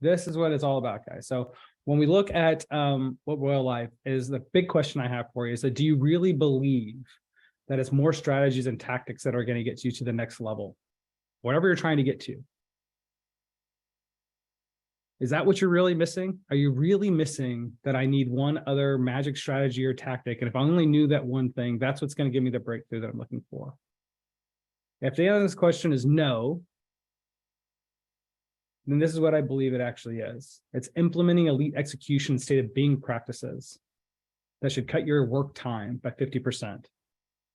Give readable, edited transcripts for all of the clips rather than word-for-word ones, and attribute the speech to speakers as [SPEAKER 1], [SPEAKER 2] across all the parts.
[SPEAKER 1] This is what it's all about, guys. So when we look at what Royal Life is, the big question I have for you is that, do you really believe that it's more strategies and tactics that are going to get you to the next level, whatever you're trying to get to? Is that what you're really missing? Are you really missing that I need one other magic strategy or tactic? And if I only knew that one thing, that's what's going to give me the breakthrough that I'm looking for. If the answer to this question is no, then this is what I believe it actually is. It's implementing elite execution state of being practices that should cut your work time by 50%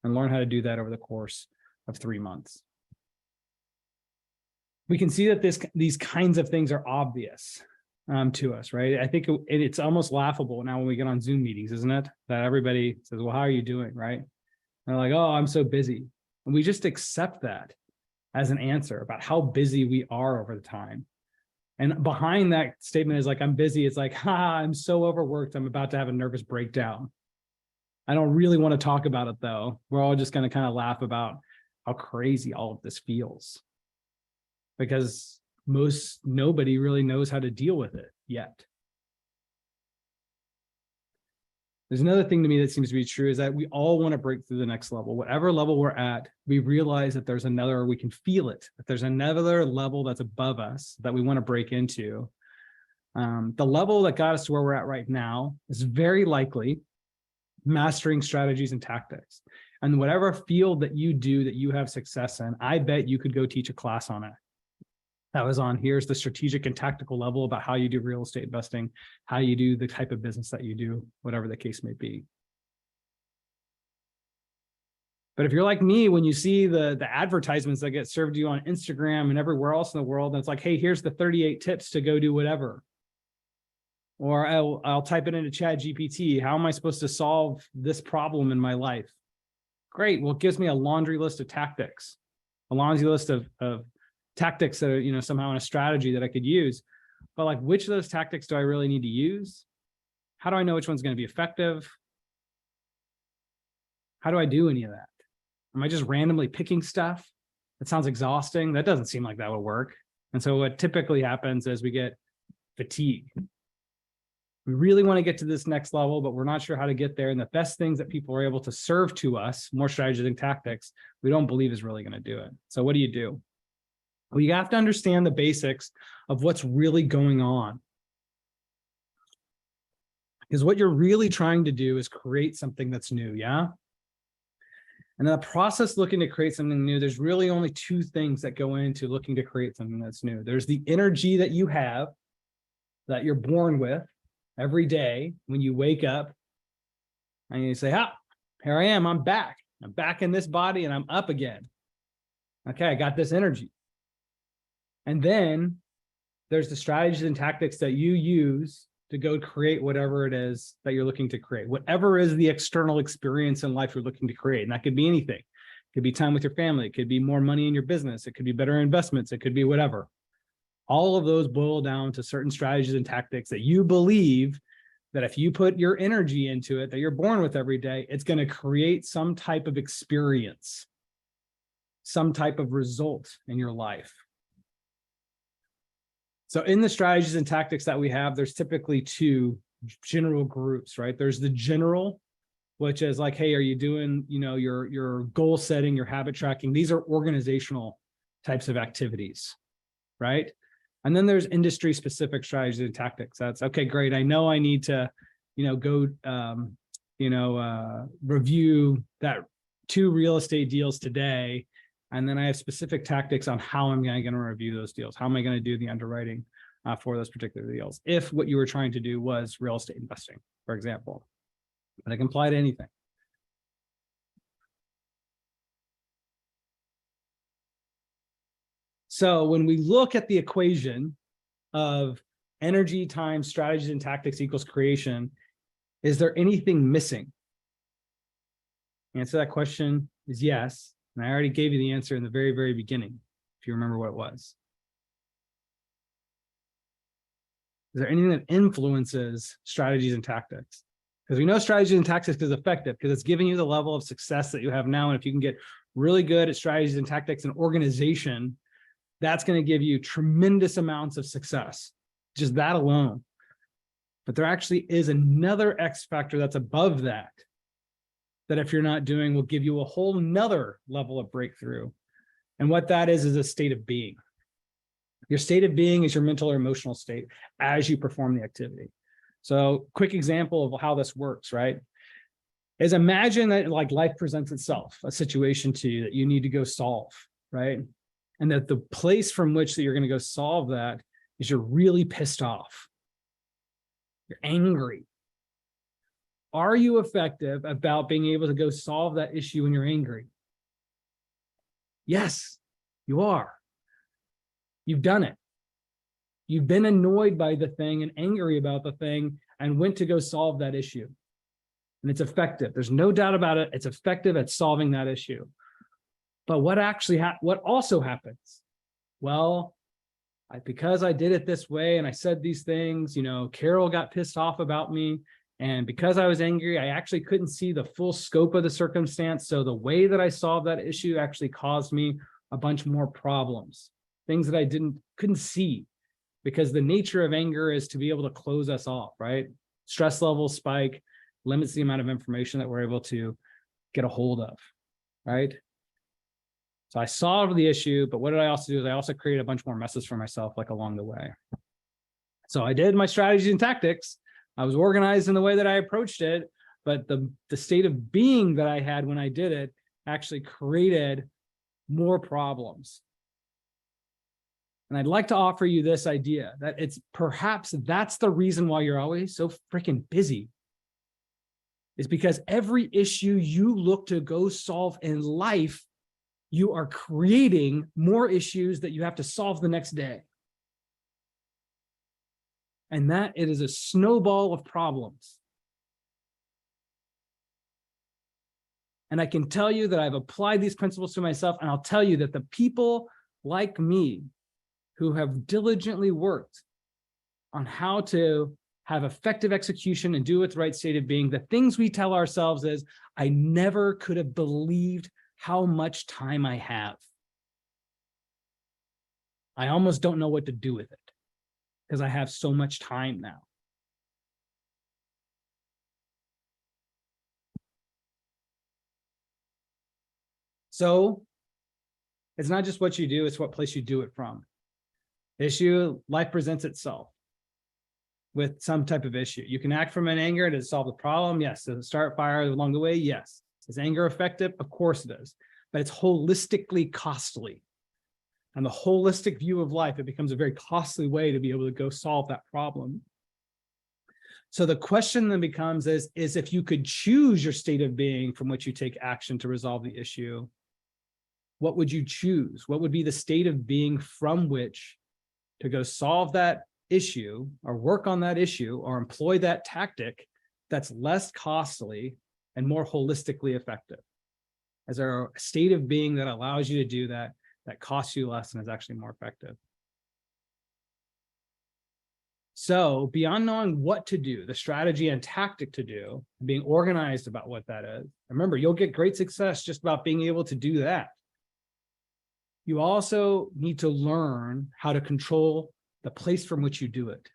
[SPEAKER 1] and learn how to do that over the course of 3 months. We can see that these kinds of things are obvious to us, right? I think it's almost laughable now when we get on Zoom meetings, isn't it? That everybody says, well, how are you doing, right? And they're like, oh, I'm so busy. And we just accept that as an answer about how busy we are over the time. And behind that statement is like, I'm busy. It's like, I'm so overworked. I'm about to have a nervous breakdown. I don't really want to talk about it though. We're all just going to kind of laugh about how crazy all of this feels, because nobody really knows how to deal with it yet. There's another thing to me that seems to be true, is that we all want to break through the next level. Whatever level we're at, we realize that there's another, we can feel it, that there's another level that's above us that we want to break into. The level that got us to where we're at right now is very likely mastering strategies and tactics. And whatever field that you do that you have success in, I bet you could go teach a class on it. That was on, here's the strategic and tactical level about how you do real estate investing, how you do the type of business that you do, whatever the case may be. But if you're like me, when you see the advertisements that get served to you on Instagram and everywhere else in the world, and it's like, hey, here's the 38 tips to go do whatever. Or I'll type it into ChatGPT. How am I supposed to solve this problem in my life? Great. Well, it gives me a laundry list of tactics, a laundry list of tactics that are, you know, somehow in a strategy that I could use. But like, which of those tactics do I really need to use? How do I know which one's going to be effective? How do I do any of that? Am I just randomly picking stuff? That sounds exhausting. That doesn't seem like that would work. And so what typically happens is we get fatigue. We really want to get to this next level, but we're not sure how to get there. And the best things that people are able to serve to us, more strategies and tactics, we don't believe is really going to do it. So what do? Well, you have to understand the basics of what's really going on. Because what you're really trying to do is create something that's new, yeah? And in the process looking to create something new, there's really only two things that go into looking to create something that's new. There's the energy that you have, that you're born with every day when you wake up and you say, here I am, I'm back. I'm back in this body and I'm up again. Okay, I got this energy. And then there's the strategies and tactics that you use to go create whatever it is that you're looking to create, whatever is the external experience in life you're looking to create. And that could be anything. It could be time with your family. It could be more money in your business. It could be better investments. It could be whatever. All of those boil down to certain strategies and tactics that you believe that if you put your energy into it, that you're born with every day, it's going to create some type of experience, some type of result in your life. So in the strategies and tactics that we have, there's typically two general groups, right? There's the general, which is like, hey, are you doing, you know, your goal setting, your habit tracking? These are organizational types of activities, right? And then there's industry specific strategies and tactics. That's okay, great. I know I need to, you know, go, review that 2 real estate deals today. And then I have specific tactics on how I'm going to review those deals. How am I going to do the underwriting for those particular deals? If what you were trying to do was real estate investing, for example, but it can apply to anything. So when we look at the equation of energy times strategies and tactics equals creation, is there anything missing? The answer to that question is yes. And I already gave you the answer in the very, very beginning, if you remember what it was. Is there anything that influences strategies and tactics? Because we know strategies and tactics is effective because it's giving you the level of success that you have now. And if you can get really good at strategies and tactics and organization, that's going to give you tremendous amounts of success. just that alone. But there actually is another X factor that's above that, that if you're not doing will give you a whole nother level of breakthrough. And what that is a state of being. Your state of being is your mental or emotional state as you perform the activity. So quick example of how this works, right? Is imagine that like life presents itself, a situation to you that you need to go solve, right? And that the place from which that you're going to go solve that is you're really pissed off. You're angry. Are you effective about being able to go solve that issue when you're angry? Yes, you are. You've done it. You've been annoyed by the thing and angry about the thing and went to go solve that issue. And it's effective. There's no doubt about it. It's effective at solving that issue. But what also happens? Well, because I did it this way and I said these things, Carol got pissed off about me. And because I was angry, I actually couldn't see the full scope of the circumstance. So the way that I solved that issue actually caused me a bunch more problems, things that I couldn't see, because the nature of anger is to be able to close us off, right? Stress levels spike, limits the amount of information that we're able to get a hold of, right? So I solved the issue, but what did I also do is I also created a bunch more messes for myself, like along the way. So I did my strategies and tactics. I was organized in the way that I approached it, but the state of being that I had when I did it actually created more problems. And I'd like to offer you this idea that perhaps that's the reason why you're always so freaking busy, is because every issue you look to go solve in life, you are creating more issues that you have to solve the next day. And that it is a snowball of problems. And I can tell you that I've applied these principles to myself, and I'll tell you that the people like me who have diligently worked on how to have effective execution and do it with the right state of being, the things we tell ourselves is, I never could have believed how much time I have. I almost don't know what to do with it because I have so much time now. So it's not just what you do, it's what place you do it from. Life presents itself with some type of issue. You can act from an anger to solve the problem. Yes. Does it start fire along the way? Yes. Is anger effective? Of course it is. But it's holistically costly. And the holistic view of life, it becomes a very costly way to be able to go solve that problem. So the question then becomes is if you could choose your state of being from which you take action to resolve the issue, what would you choose? What would be the state of being from which to go solve that issue or work on that issue or employ that tactic that's less costly and more holistically effective? Is there a state of being that allows you to do that, that costs you less and is actually more effective? So beyond knowing what to do, the strategy and tactic to do, being organized about what that is, remember, you'll get great success just about being able to do that. You also need to learn how to control the place from which you do it,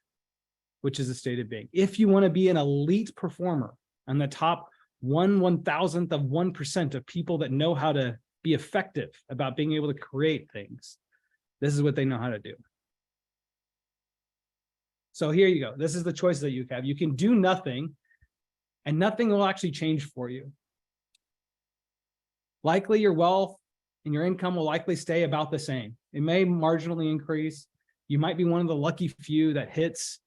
[SPEAKER 1] which is a state of being. If you want to be an elite performer on the top 1/1000th of 1% of people that know how to be effective about being able to create things, this is what they know how to do. So here you go. This is the choices that you have. You can do nothing, and nothing will actually change for you. Likely your wealth and your income will likely stay about the same. It may marginally increase. You might be one of the lucky few that hits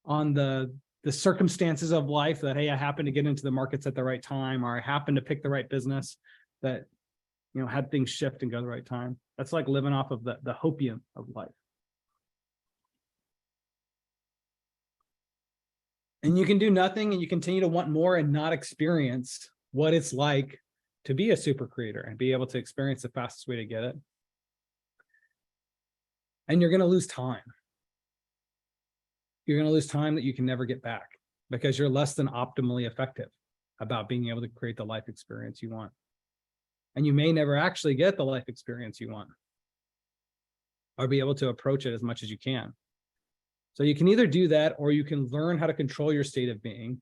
[SPEAKER 1] on the circumstances of life that, hey, I happen to get into the markets at the right time, or I happen to pick the right business that, had things shift and go the right time. That's like living off of the hopium of life. And you can do nothing and you continue to want more and not experience what it's like to be a super creator and be able to experience the fastest way to get it. And you're going to lose time. You're going to lose time that you can never get back because you're less than optimally effective about being able to create the life experience you want. And you may never actually get the life experience you want or be able to approach it as much as you can. So you can either do that, or you can learn how to control your state of being,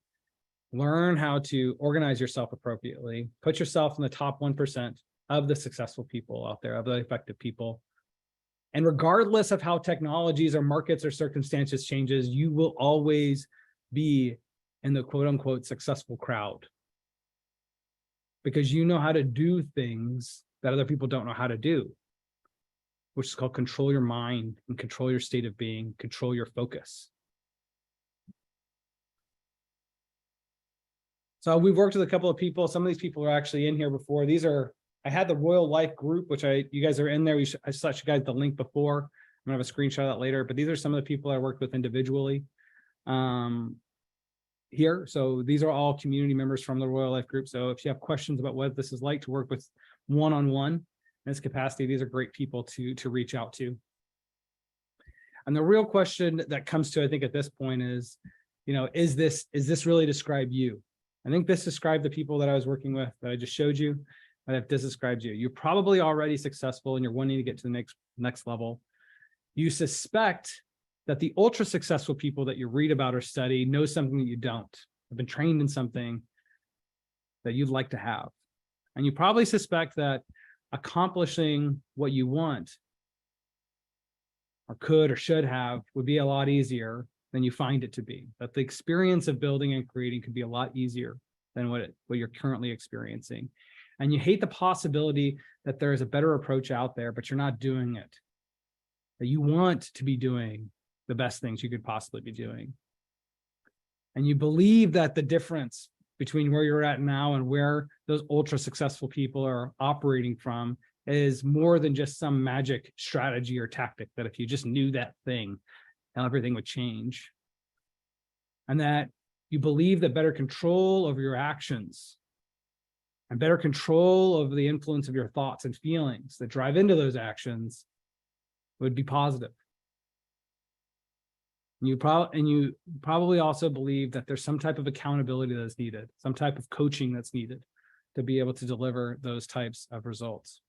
[SPEAKER 1] learn how to organize yourself appropriately, put yourself in the top 1% of the successful people out there, of the effective people. And regardless of how technologies or markets or circumstances changes, you will always be in the quote unquote successful crowd, because you know how to do things that other people don't know how to do, which is called control your mind and control your state of being, control your focus. So we've worked with a couple of people. Some of these people are actually in here before. These are, I had the Royal Life group, which you guys are in there. I sent you guys the link before. I'm gonna have a screenshot of that later, but these are some of the people I worked with individually here. So these are all community members from the Royal Life group. So if you have questions about what this is like to work with one-on-one in this capacity, these are great people to reach out to. And the real question that comes to, I think at this point is, is this really describe you? I think this described the people that I was working with that I just showed you, but if this describes you, you're probably already successful and you're wanting to get to the next level. You suspect that the ultra successful people that you read about or study know something that you don't, have been trained in something that you'd like to have. And you probably suspect that accomplishing what you want or could or should have would be a lot easier than you find it to be. That the experience of building and creating could be a lot easier than what you're currently experiencing. And you hate the possibility that there is a better approach out there, but you're not doing it. That you want to be doing the best things you could possibly be doing. And you believe that the difference between where you're at now and where those ultra successful people are operating from is more than just some magic strategy or tactic, that if you just knew that thing, everything would change. And that you believe that better control over your actions and better control over the influence of your thoughts and feelings that drive into those actions would be positive. You probably also believe that there's some type of accountability that's needed, some type of coaching that's needed to be able to deliver those types of results.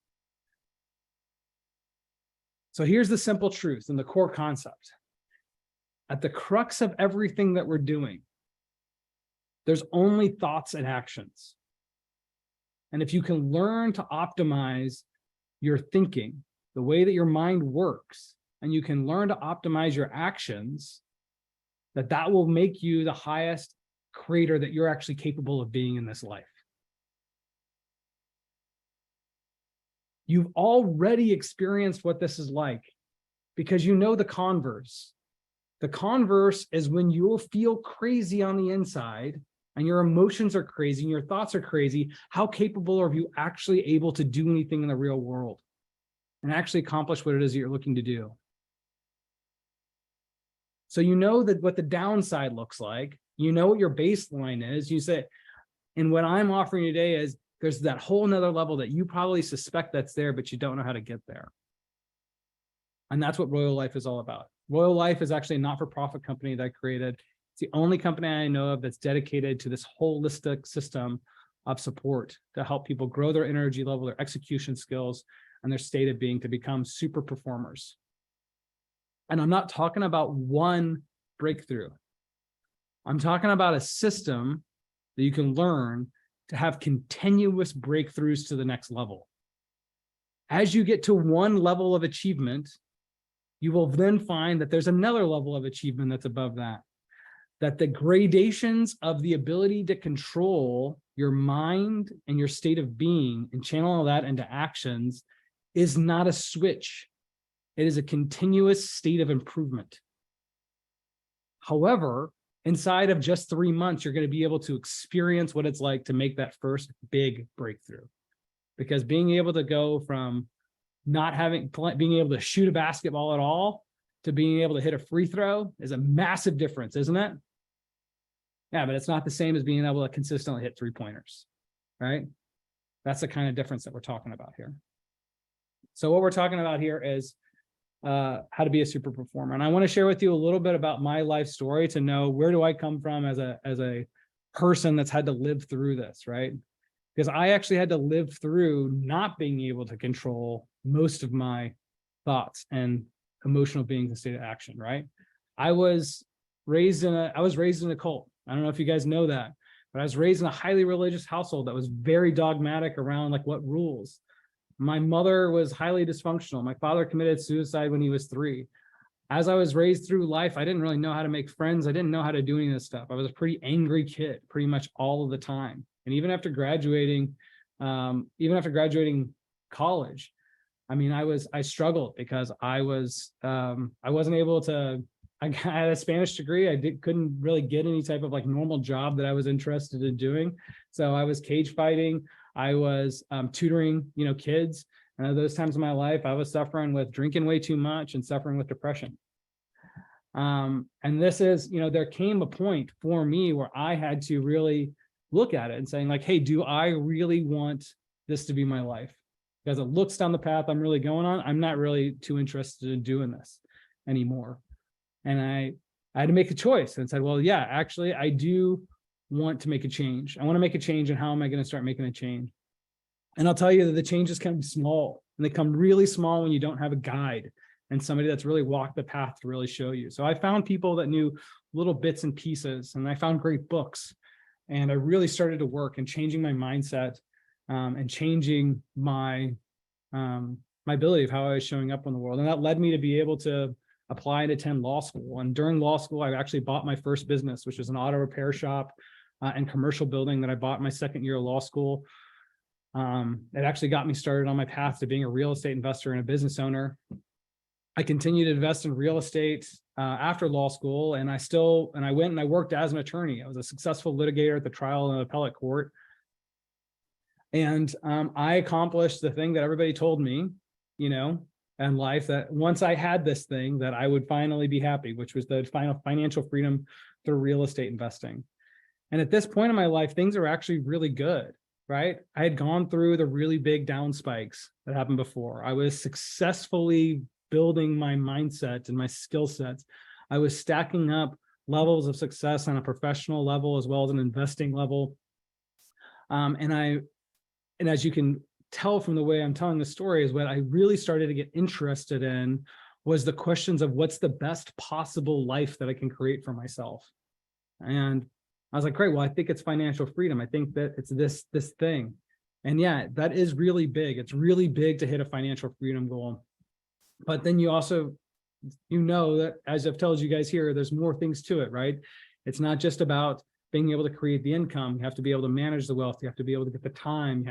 [SPEAKER 1] So here's the simple truth and the core concept. At the crux of everything that we're doing, there's only thoughts and actions. And if you can learn to optimize your thinking, the way that your mind works, and you can learn to optimize your actions, that will make you the highest creator that you're actually capable of being in this life. You've already experienced what this is like because you know the converse. The converse is when you'll feel crazy on the inside and your emotions are crazy and your thoughts are crazy. How capable are you actually able to do anything in the real world and actually accomplish what it is that you're looking to do? So you know that what the downside looks like, you know what your baseline is. You say, and what I'm offering today is there's that whole nother level that you probably suspect that's there, but you don't know how to get there. And that's what Royal Life is all about. Royal Life is actually a not-for-profit company that I created. It's the only company I know of that's dedicated to this holistic system of support to help people grow their energy level, their execution skills, and their state of being to become super performers. And I'm not talking about one breakthrough. I'm talking about a system that you can learn to have continuous breakthroughs to the next level. As you get to one level of achievement, you will then find that there's another level of achievement that's above that. That the gradations of the ability to control your mind and your state of being and channel all that into actions is not a switch. It is a continuous state of improvement. However, inside of just 3 months, you're going to be able to experience what it's like to make that first big breakthrough. Because being able to go from not being able to shoot a basketball at all to being able to hit a free throw is a massive difference, isn't it? Yeah, but it's not the same as being able to consistently hit 3-pointers, right? That's the kind of difference that we're talking about here. So what we're talking about here is how to be a super performer. And I want to share with you a little bit about my life story to know where do I come from as a person that's had to live through this, right? Because I actually had to live through not being able to control most of my thoughts and emotional beings and state of action, right? I was raised in a cult. I don't know if you guys know that, but I was raised in a highly religious household that was very dogmatic around like what rules. My mother was highly dysfunctional. My father committed suicide when he was 3. As I was raised through life, I didn't really know how to make friends. I didn't know how to do any of this stuff. I was a pretty angry kid pretty much all of the time. And even after graduating college, I mean, I struggled because I wasn't able to, I had a Spanish degree. Couldn't really get any type of like normal job that I was interested in doing. So I was cage fighting. I was tutoring, kids. And at those times in my life, I was suffering with drinking way too much and suffering with depression. And this is, there came a point for me where I had to really look at it and saying like, hey, do I really want this to be my life? Because it looks down the path I'm really going on, I'm not really too interested in doing this anymore. And I had to make a choice and said, well, yeah, actually, I do want to make a change. I want to make a change. And how am I going to start making a change? And I'll tell you that the changes come small, and they come really small when you don't have a guide and somebody that's really walked the path to really show you. So I found people that knew little bits and pieces, and I found great books. And I really started to work and changing my mindset and changing my my ability of how I was showing up in the world. And that led me to be able to apply and attend law school. And during law school, I actually bought my first business, which was an auto repair shop and commercial building that I bought my second year of law school. It actually got me started on my path to being a real estate investor and a business owner. I continued to invest in real estate after law school, and I went and I worked as an attorney. I was a successful litigator at the trial and appellate court. And I accomplished the thing that everybody told me, in life, that once I had this thing, that I would finally be happy, which was the final financial freedom through real estate investing. And at this point in my life, things are actually really good, right? I had gone through the really big down spikes that happened before. I was successfully building my mindset and my skill sets. I was stacking up levels of success on a professional level as well as an investing level. And as you can tell from the way I'm telling the story, is what I really started to get interested in was the questions of what's the best possible life that I can create for myself. And I was like, great, well, I think it's financial freedom. I think that it's this thing. And yeah, that is really big. It's really big to hit a financial freedom goal. But then you also, that as I've told you guys here, there's more things to it, right? It's not just about being able to create the income. You have to be able to manage the wealth. You have to be able to get the time. You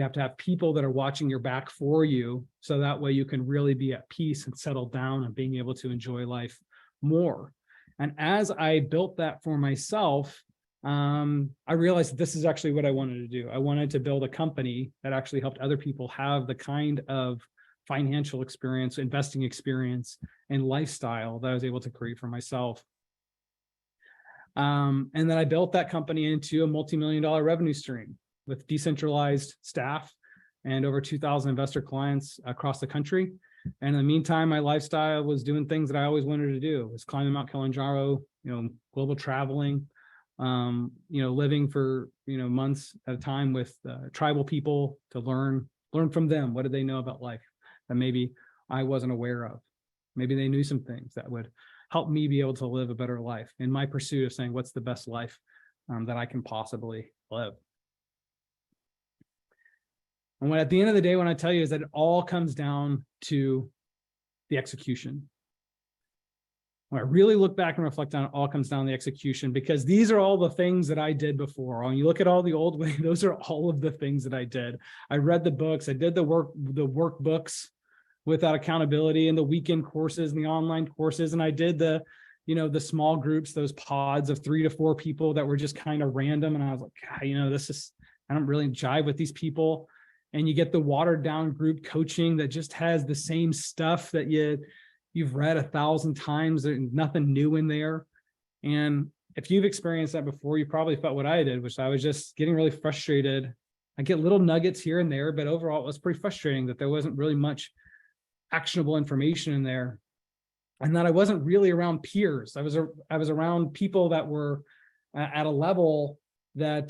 [SPEAKER 1] have to have people that are watching your back for you. So that way you can really be at peace and settle down and being able to enjoy life more. And as I built that for myself, I realized that this is actually what I wanted to do. I wanted to build a company that actually helped other people have the kind of financial experience, investing experience, and lifestyle that I was able to create for myself. And then I built that company into a multi-million-dollar revenue stream with decentralized staff and over 2,000 investor clients across the country. And in the meantime, my lifestyle was doing things that I always wanted to do. It was climbing Mount Kilimanjaro, global traveling, living for, months at a time with tribal people to learn from them. What did they know about life that maybe I wasn't aware of? Maybe they knew some things that would help me be able to live a better life in my pursuit of saying, what's the best life that I can possibly live? And at the end of the day, when I tell you is that it all comes down to the execution. When I really look back and reflect on it, all comes down to the execution, because these are all the things that I did before. When you look at all the old ways, those are all of the things that I did. I read the books, I did the workbooks without accountability, and the weekend courses and the online courses. And I did the small groups, those pods of 3 to 4 people that were just kind of random. And I was like, God, I don't really jive with these people. And you get the watered down group coaching that just has the same stuff that you've read 1,000 times. There's nothing new in there. And if you've experienced that before, you probably felt what I did, which I was just getting really frustrated. I get little nuggets here and there, but overall it was pretty frustrating that there wasn't really much actionable information in there, and that I wasn't really around peers. I was around people that were at a level that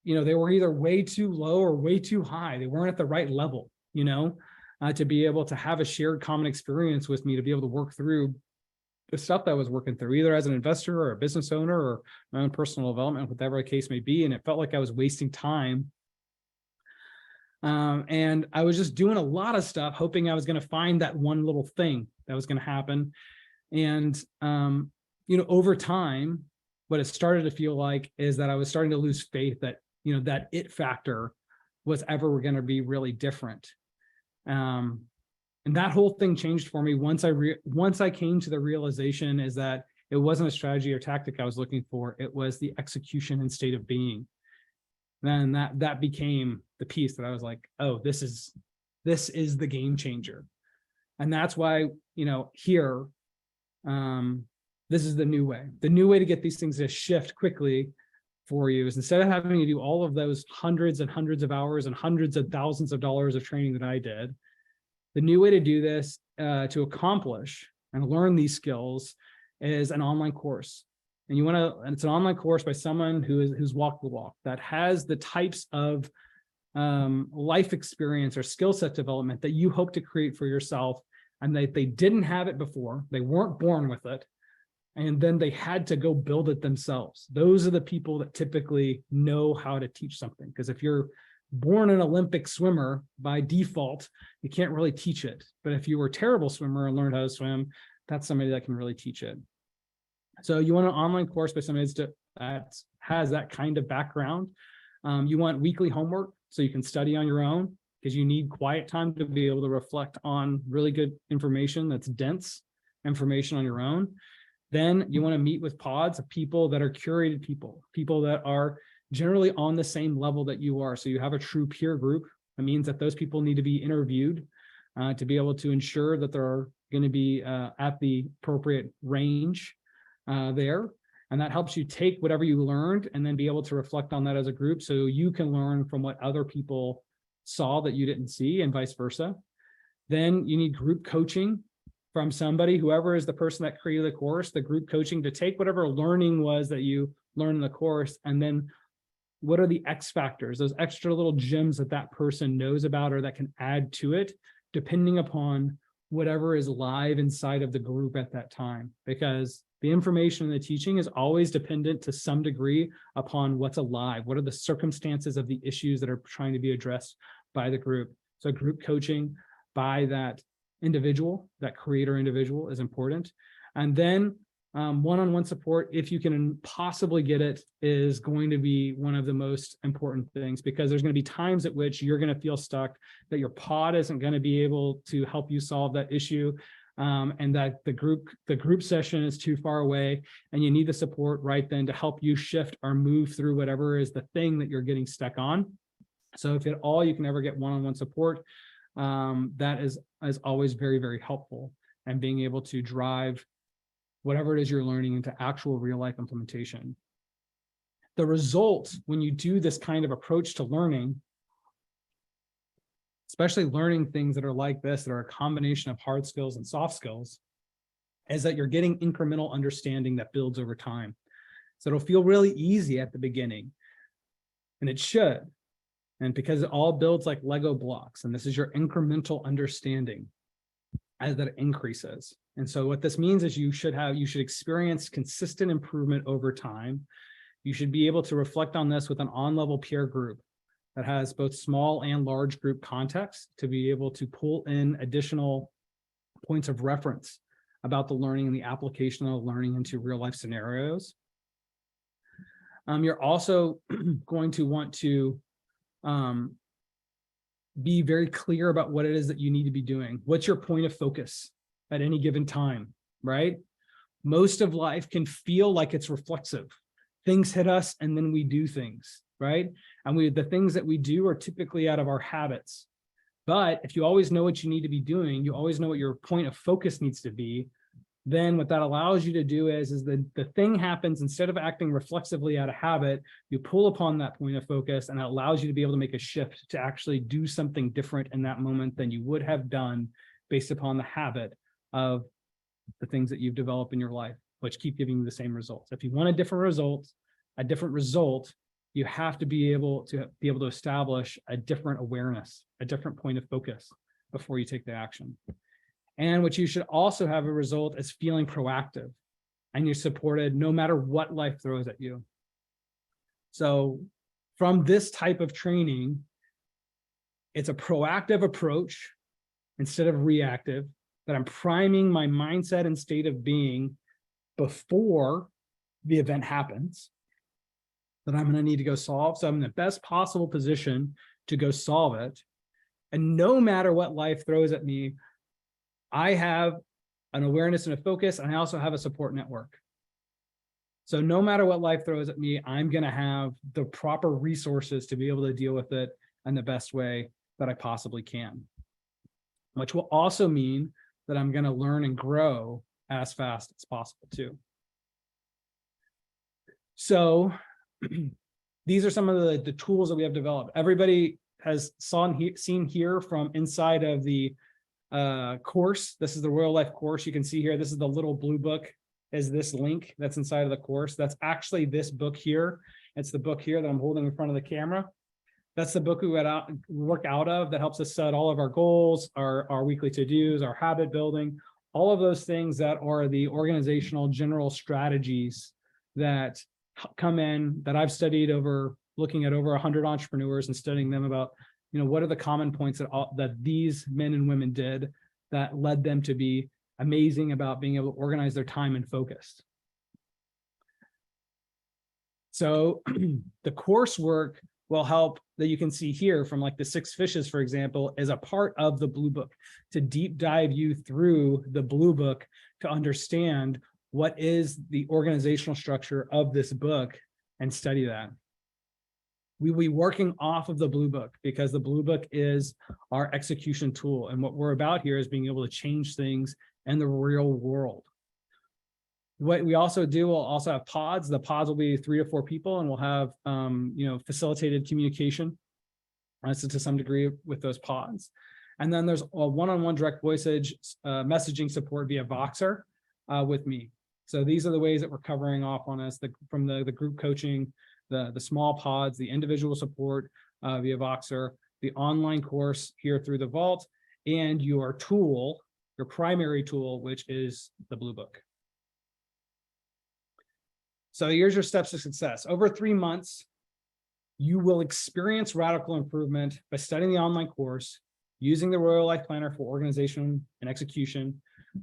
[SPEAKER 1] they were either way too low or way too high. They weren't at the right level, to be able to have a shared common experience with me, to be able to work through the stuff that I was working through, either as an investor or a business owner or my own personal development, whatever the case may be. And it felt like I was wasting time. And I was just doing a lot of stuff, hoping I was going to find that one little thing that was going to happen. And, over time, what it started to feel like is that I was starting to lose faith that, that it factor was ever going to be really different. And that whole thing changed for me once I came to the realization is that it wasn't a strategy or tactic I was looking for. It was the execution and state of being. Then that became the piece that I was like, oh, this is the game changer. And that's why, here, this is the new way. The new way to get these things to shift quickly for you is, instead of having to do all of those hundreds and hundreds of hours and hundreds of thousands of dollars of training that I did, the new way to do this, to accomplish and learn these skills, is an online course. And it's an online course by someone who's walked the walk, that has the types of life experience or skill set development that you hope to create for yourself, and that they didn't have it before. They weren't born with it. And then they had to go build it themselves. Those are the people that typically know how to teach something. Because if you're born an Olympic swimmer, by default, you can't really teach it. But if you were a terrible swimmer and learned how to swim, that's somebody that can really teach it. So you want an online course by somebody that has that kind of background. You want weekly homework so you can study on your own, because you need quiet time to be able to reflect on really good information that's dense information on your own. Then you want to meet with pods of people that are curated people that are generally on the same level that you are. So you have a true peer group. That means that those people need to be interviewed to be able to ensure that they're going to be at the appropriate range there. And that helps you take whatever you learned and then be able to reflect on that as a group, so you can learn from what other people saw that you didn't see, and vice versa. Then you need group coaching from somebody, whoever is the person that created the course, the group coaching, to take whatever learning was that you learned in the course, and then what are the X factors, those extra little gems that person knows about or that can add to it, depending upon whatever is live inside of the group at that time. Because the information and the teaching is always dependent to some degree upon what's alive. What are the circumstances of the issues that are trying to be addressed by the group? So group coaching by that individual, that creator individual, is important. And then one-on-one support, if you can possibly get it, is going to be one of the most important things, because there's going to be times at which you're going to feel stuck, that your pod isn't going to be able to help you solve that issue, and that the group session is too far away, and you need the support right then to help you shift or move through whatever is the thing that you're getting stuck on. So if at all you can ever get one-on-one support, that is always very, very helpful, and being able to drive whatever it is you're learning into actual real life implementation. The result when you do this kind of approach to learning, especially learning things that are like this, that are a combination of hard skills and soft skills, is that you're getting incremental understanding that builds over time. So it'll feel really easy at the beginning, and it should. And because it all builds like Lego blocks, and this is your incremental understanding as that increases. And so what this means is you should experience consistent improvement over time. You should be able to reflect on this with an on-level peer group that has both small and large group context, to be able to pull in additional points of reference about the learning and the application of learning into real life scenarios. You're also going to want to be very clear about what it is that you need to be doing. What's your point of focus at any given time, right? Most of life can feel like it's reflexive. Things hit us and then we do things, right? And the things that we do are typically out of our habits. But if you always know what you need to be doing, you always know what your point of focus needs to be, then what that allows you to do is the thing happens, instead of acting reflexively out of habit, you pull upon that point of focus, and it allows you to be able to make a shift to actually do something different in that moment than you would have done based upon the habit of the things that you've developed in your life, which keep giving you the same results. If you want a different result, you have to be able to establish a different awareness, a different point of focus before you take the action. And what you should also have a result is feeling proactive and you're supported no matter what life throws at you. So from this type of training, it's a proactive approach instead of reactive, that I'm priming my mindset and state of being before the event happens that I'm going to need to go solve. So I'm in the best possible position to go solve it. And no matter what life throws at me, I have an awareness and a focus, and I also have a support network. So no matter what life throws at me, I'm going to have the proper resources to be able to deal with it in the best way that I possibly can, which will also mean that I'm going to learn and grow as fast as possible too. So these are some of the tools that we have developed. Everybody has seen here from inside of the course. This is the Royal Life course. You can see here, this is the little blue book, is this link that's inside of the course. That's actually this book here. It's the book here that I'm holding in front of the camera. That's the book we work out of that helps us set all of our goals, our weekly to-dos, our habit building, all of those things that are the organizational general strategies that come in, that I've studied over, looking at over 100 entrepreneurs and studying them about, what are the common points that these men and women did that led them to be amazing about being able to organize their time and focus. So the coursework will help, that you can see here from like the 6 fishes, for example, is a part of the blue book to deep dive you through the blue book to understand what is the organizational structure of this book and study that. We will be working off of the blue book because the blue book is our execution tool. And what we're about here is being able to change things in the real world. What we also do, we'll also have pods. The pods will be 3 to 4 people, and we'll have facilitated communication so to some degree with those pods. And then there's a one-on-one direct voicage messaging support via Voxer with me. So these are the ways that we're covering off on us, from the group coaching, the small pods, the individual support via Voxer, the online course here through the Vault, and your tool, your primary tool, which is the Blue Book. So here's your steps to success. Over 3 months, you will experience radical improvement by studying the online course, using the Royal Life Planner for organization and execution,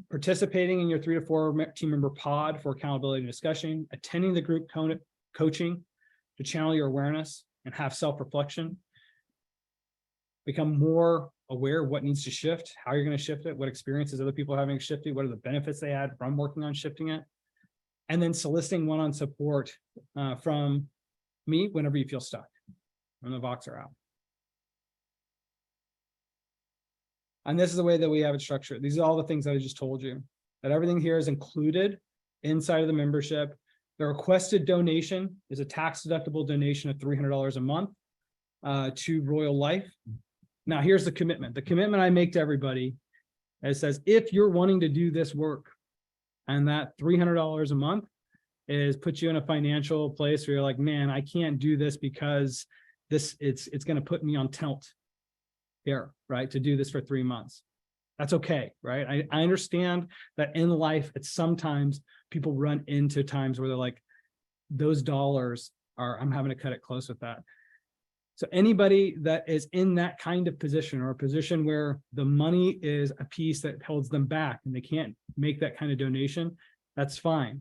[SPEAKER 1] participating in your 3 to 4 team member pod for accountability and discussion, attending the group coaching to channel your awareness and have self-reflection, become more aware of what needs to shift, how you're going to shift it, what experiences other people are having shifted, what are the benefits they had from working on shifting it, and then soliciting one-on-one support from me whenever you feel stuck on the Voxer app. And this is the way that we have it structured. These are all the things that I just told you, that everything here is included inside of the membership. The requested donation is a tax-deductible donation of $300 a month to Royal Life. Now, here's the commitment. The commitment I make to everybody, it says, if you're wanting to do this work, and that $300 a month is puts you in a financial place where you're like, man, I can't do this because it's going to put me on tilt here, right? To do this for 3 months. That's okay, right? I understand that in life, it's sometimes people run into times where they're like, those dollars I'm having to cut it close with that. So anybody that is in that kind of position, or a position where the money is a piece that holds them back and they can't make that kind of donation, that's fine.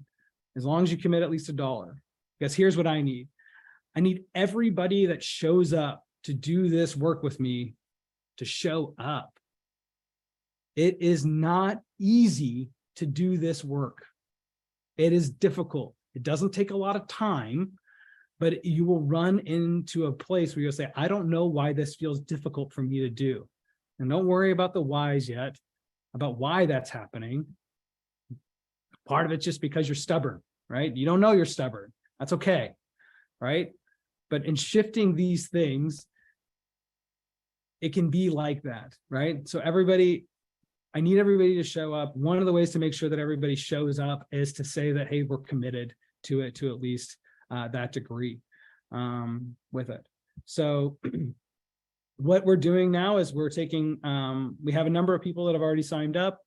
[SPEAKER 1] As long as you commit at least $1. Because here's what I need. I need everybody that shows up to do this work with me to show up. It is not easy to do this work. It is difficult. It doesn't take a lot of time, but you will run into a place where you'll say, I don't know why this feels difficult for me to do. And don't worry about the whys yet, about why that's happening. Part of it's just because you're stubborn, right? You don't know you're stubborn. That's okay, right? But in shifting these things, it can be like that, right? So I need everybody to show up. One of the ways to make sure that everybody shows up is to say that, hey, we're committed to it, to at least that degree with it. So what we're doing now is we're taking, we have a number of people that have already signed up.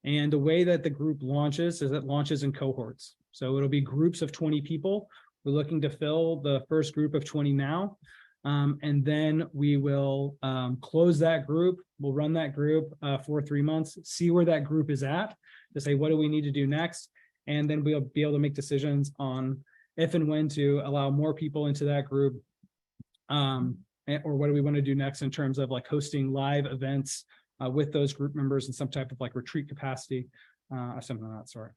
[SPEAKER 1] And the way that the group launches is it launches in cohorts. So it'll be groups of 20 people. We're looking to fill the first group of 20 now. And then we will close that group. We'll run that group for 3 months, see where that group is at, to say, what do we need to do next? And then we'll be able to make decisions on if and when to allow more people into that group, or what do we want to do next in terms of like hosting live events with those group members in some type of like retreat capacity, or something of that sort.